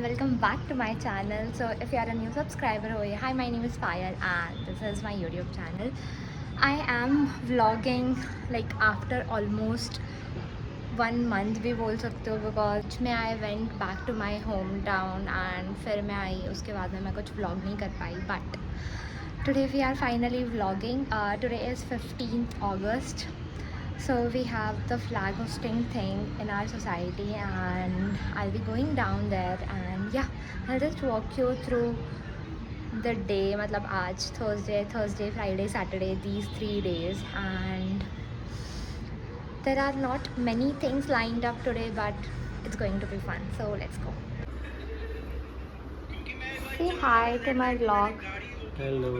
welcome back to my channel. So if you are a new subscriber over here, hi, my name is Payal and this is my YouTube channel. I am vlogging like after almost 1 month भी बोल सकते हो, because मैं I went back to my hometown and फिर मैं आई, उसके बाद में मैं कुछ vlog नहीं कर पाई. But today we are finally vlogging. Today is 15th August. So we have the flag hosting thing in our society and I'll be going down there and yeah, I'll just walk you through the day. मतलब आज Thursday, Friday, Saturday, these 3 days, and there are not many things lined up today, but it's going to be fun. So let's go. Say hi to my vlog. Hello.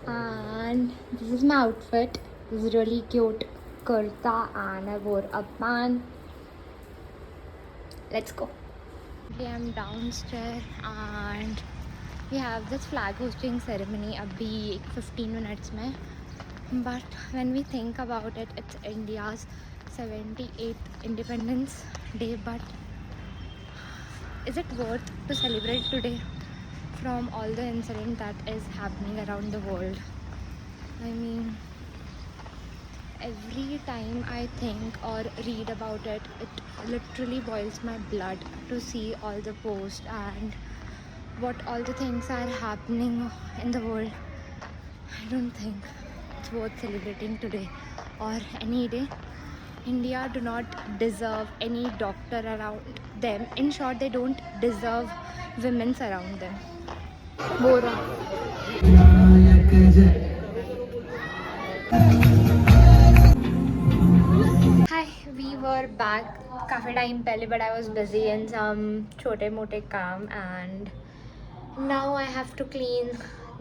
And this is my outfit. This is really cute kurta and I wore a band. Let's go. I'm downstairs and we have this flag hosting ceremony abhi 15 minutes mein. But when we think about it, it's India's 78th Independence Day. But is it worth to celebrate today from all the incident that is happening around the world? I mean, every time I think or read about it, it literally boils my blood to see all the posts and what all the things are happening in the world. I don't think it's worth celebrating today or any day. India do not deserve any doctor around them. In short, they don't deserve women around them. Bora. Hi, we were back काफ़ी time पहले, but I was busy in some छोटे मोटे काम and now I have to clean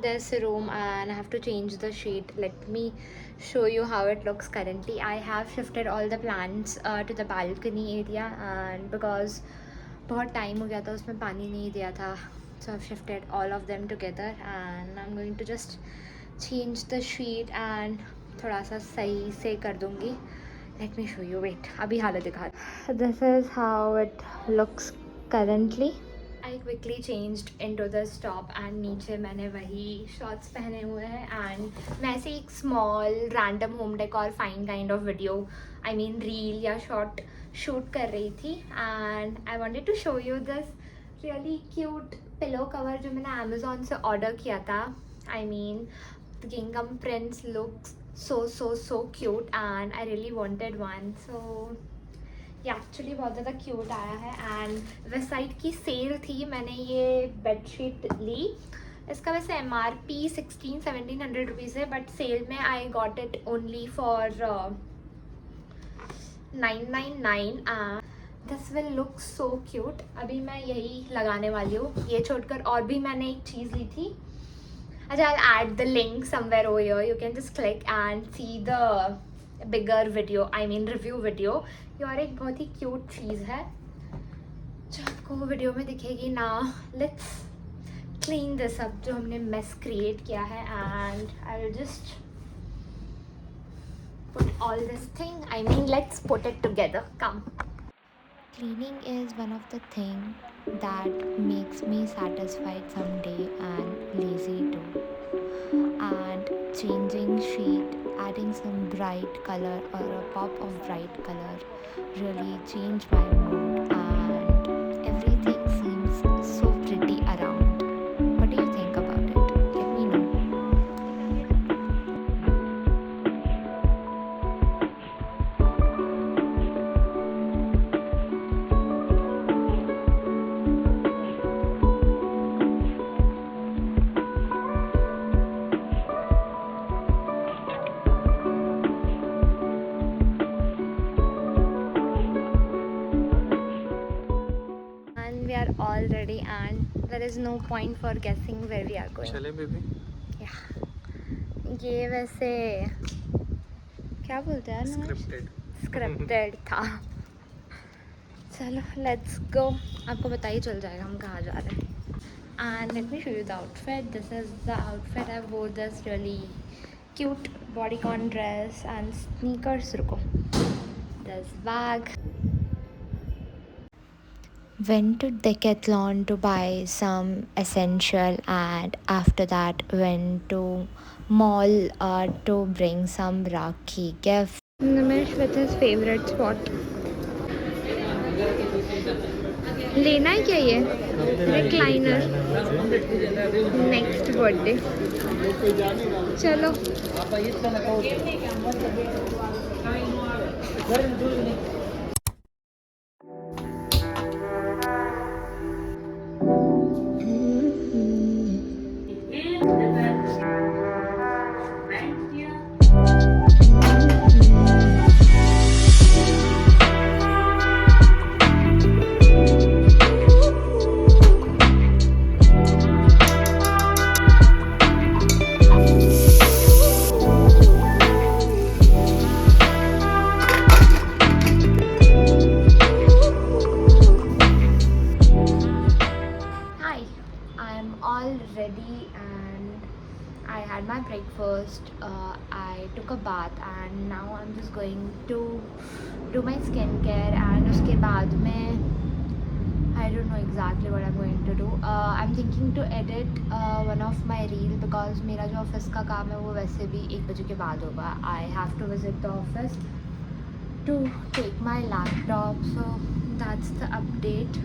this room and I have to change the sheet. Let me show you how it looks currently. I have shifted all the plants to the balcony area and because बहुत time हो गया था उसमें पानी नहीं दिया था, so I've shifted all of them together and I'm going to just change the sheet and थोड़ा सा सही से कर दूँगी. Let me show you. Wait, अभी हालत दिखा. This is how it looks currently. I quickly changed into this top and नीचे मैंने वही शॉर्ट्स पहने हुए हैं and मैं ऐसे एक small random home decor fine kind of video, I mean reel या short shoot कर रही थी and I wanted to show you this really cute pillow cover जो मैंने Amazon से order किया था. I mean the gingham prints looks so cute and I really wanted one. So ये एक्चुअली बहुत ज़्यादा क्यूट आया है एंड वेबसाइट की सेल थी, मैंने ये बेडशीट ली. इसका वैसे MRP 1700 रुपीज़ है बट सेल में I got it only for 999. This will look so cute. अभी मैं यही लगाने वाली हूँ. ये छोड़कर और भी मैंने एक चीज़ ली थी. अच्छा, I'll add the link somewhere over here. You can just click and see the bigger video, I mean review video. ये और एक बहुत ही क्यूट चीज़ है जो आपको वीडियो में दिखेगी ना. लेट्स क्लीन दिस अप जो हमने मेस क्रिएट किया है and I will just put all this thing, I mean let's put it together. Come. Cleaning is one of the things that makes me satisfied someday and lazy too. And changing sheet, adding some bright color or a pop of bright color really changed my mood and everything seems so pretty around. What do you think about it? Let me know. We are all ready and there is no point for guessing where we are going. चले baby. Yeah. ये वैसे क्या बोलते हैं यार, scripted था. चलो let's go. आपको पता ही चल जाएगा हम कहाँ जा रहे हैं. And let me show you the outfit. This is the outfit. I wore this really cute bodycon dress and sneakers. रुको, this bag. Went to Decathlon to buy some essential, and after that went to mall to bring some Rakhi gift. Nimish with his favorite spot. लेना है क्या ये recliner next birthday चलो Hi, I'm all ready and I had my breakfast. I took a bath and now I'm just going to do my skincare and उसके बाद में I don't know exactly what I'm going to do. I'm thinking to edit one of my reel because मेरा जो office का काम है वो वैसे भी 1 बजे के बाद होगा. I have to visit the office to take my laptop, so that's the update.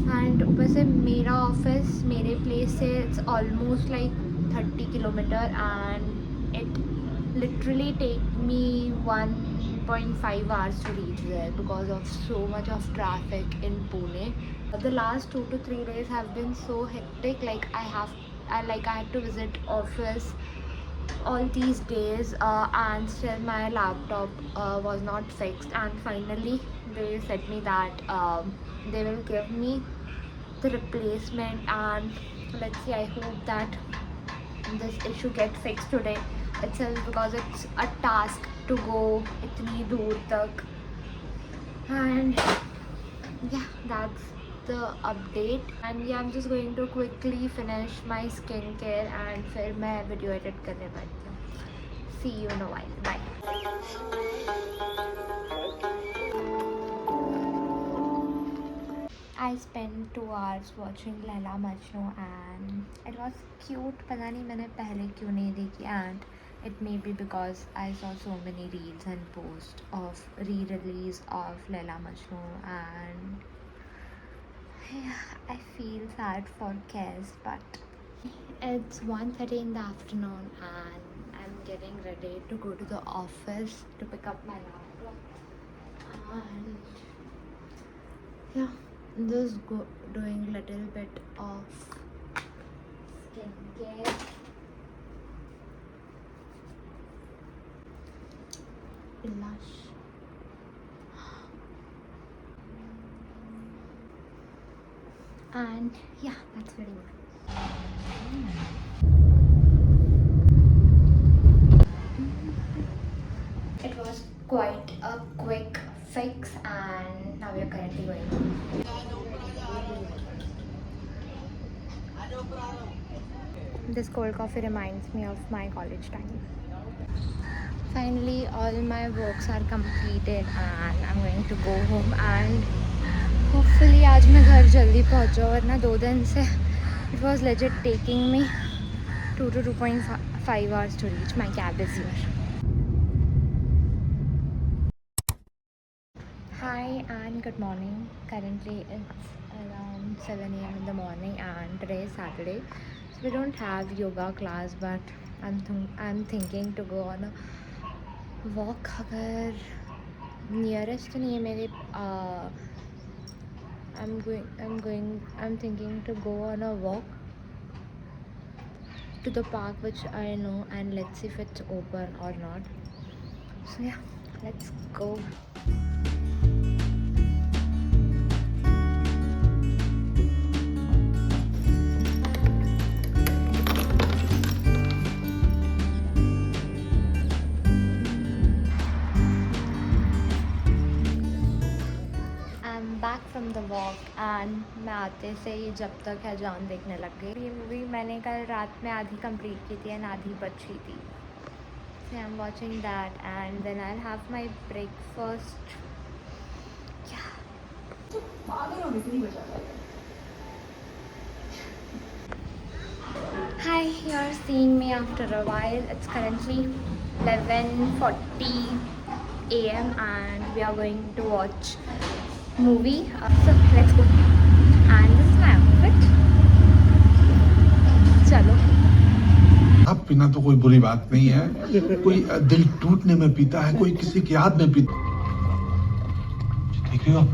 And ऊपर से मेरा ऑफिस मेरे प्लेस से it's almost like 30 kilometre and it literally take me 1.5 hours to reach there because of so much of traffic in Pune. The last 2 to 3 days have been so hectic. Like I had to visit office all these days and still my laptop was not fixed, and finally they said me that they will give me the replacement, and let's see, I hope that this issue gets fixed today itself because it's a task to go itni dur tak. And yeah, that's the update. And yeah, I'm just going to quickly finish my skincare and फिर मैं video edit करने बैठती हूँ. See you in a while. Bye. I spent 2 hours watching Laila Majnu and it was cute. पता नहीं मैंने पहले क्यों नहीं देखी, and it may be because I saw so many reels and posts of re-release of Laila Majnu, and yeah, I feel sad for Kes, but it's 1:30 in the afternoon and I'm getting ready to go to the office to pick up my laptop, and yeah, just doing little bit of skincare. Lush. And yeah, that's very good. It was quite a quick fix, and now we are currently going home. This cold coffee reminds me of my college time. Finally, all my works are completed and I'm going to go home, and hopefully आज मैं घर जल्दी पहुँच जाऊँ, वरना 2 दिन से it was legit taking me 2 to 2.5 hours to reach. My cab is here. Hi and good morning. Currently it's around 7 a.m. in the morning and today is Saturday. So we don't have yoga class, but I'm thinking to go on a walk. अगर nearest नहीं है मेरे I'm thinking to go on a walk to the park which I know, and let's see if it's open or not. So yeah, let's go. Back from the walk and मैं आते से ही जब तक है जान देखने लग गई. ये मूवी मैंने कल रात में आधी कंप्लीट की थी एंड आधी बची थी. So I'm watching that and then I'll have my breakfast. Yeah. Hi, you're seeing me after a while. It's currently 11:40 a.m. and we are going to watch movie. So let's go. And this is my outfit. चलो. अब पीना तो कोई बुरी बात नहीं है, कोई दिल टूटने में पीता है, कोई किसी की याद में पीता। ठीक है आप?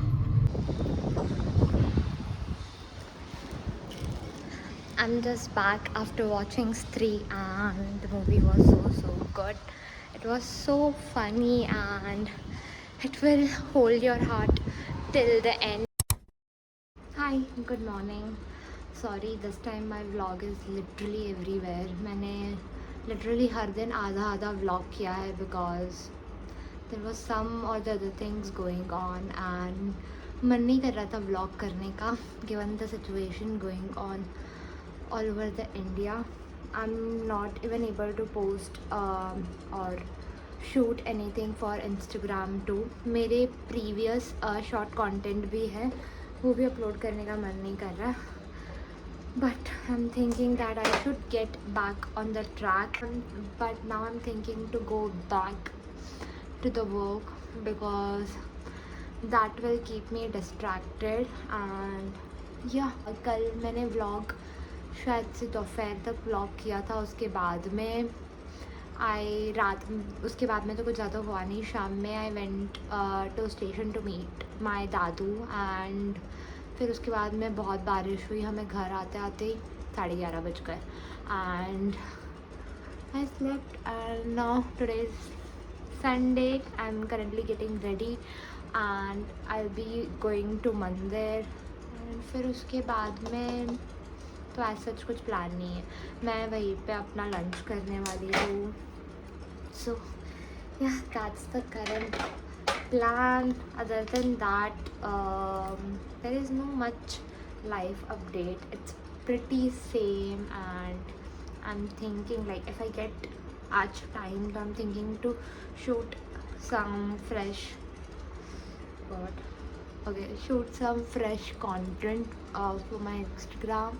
I'm just back after watching Stree and the movie was so good. It was so funny and it will hold your heart till the end. Hi, good morning. Sorry, this time my vlog is literally everywhere. मैंने literally हर दिन आधा आधा vlog किया है because there was some or the other things going on and मन नहीं कर रहा था vlog करने का given the situation going on all over the India. I'm not even able to post or shoot anything for Instagram too. मेरे previous short content भी है, वो भी upload करने का मन नहीं कर रहा. But I'm thinking that I should get back on the track. But now I'm thinking to go back to the work because that will keep me distracted. And yeah, कल मैंने vlog शायद से दोपहर तक व्लॉग किया था. उसके बाद में उसके बाद में तो कुछ ज़्यादा हुआ नहीं. शाम में I went to station to meet my dadu and फिर उसके बाद में बहुत बारिश हुई. हमें घर आते आते ही 11:30 बज गए and I slept and now today is Sunday. I am currently getting ready and I will be going to mandir and फिर उसके बाद में तो ऐसा कुछ प्लान नहीं है. मैं वहीं पे अपना लंच करने वाली हूँ. So yeah that's the current plan. Other than that there is no much life update. It's pretty same and I am thinking like if I get aaj time तो I am thinking to shoot some fresh shoot some fresh content for my Instagram.